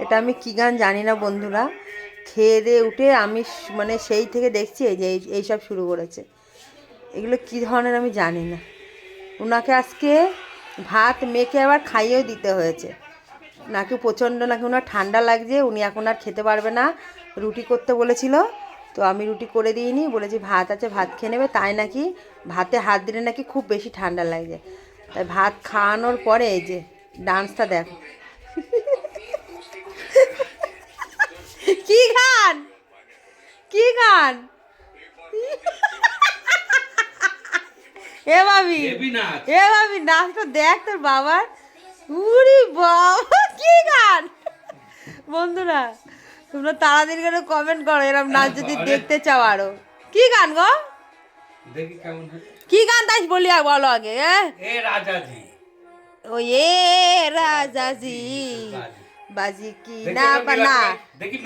এটা আমি কী গান জানি না বন্ধুরা, খেয়ে দিয়ে উঠে আমি মানে সেই থেকে দেখছি এই যে এইসব শুরু করেছে। এগুলো কী ধরনের আমি জানি না। ওনাকে আজকে ভাত মেখে আবার খাইয়েও দিতে হয়েছে, নাকি প্রচণ্ড নাকি ওনার ঠান্ডা লাগছে, উনি এখন আর খেতে পারবে না। রুটি করতে বলেছিল, তো আমি রুটি করে দিইনি, বলেছি ভাত আছে ভাত খেয়ে নেবে। তাই নাকি ভাতে হাত দিলে নাকি খুব বেশি ঠান্ডা লাগছে। তাই ভাত খাওয়ানোর পরে এই যে ডান্সটা দেখো। কি গান, কি গান? এ ভাবি, এ ভাবি নাচটা দেখ তোর বাবার। উরি বাবা কি গান! বন্ধুরা তোমরা তাড়াতাড়ি করে কমেন্ট করো এরকম নাচ যদি দেখতে চাও আরো। কি গান গো, দেখি কেমন হয়। কি গান তাই বলি বলো আগে। এ রাজাজি, ও এ রাজাজি বাজি কি না দেখি বানা। দেখি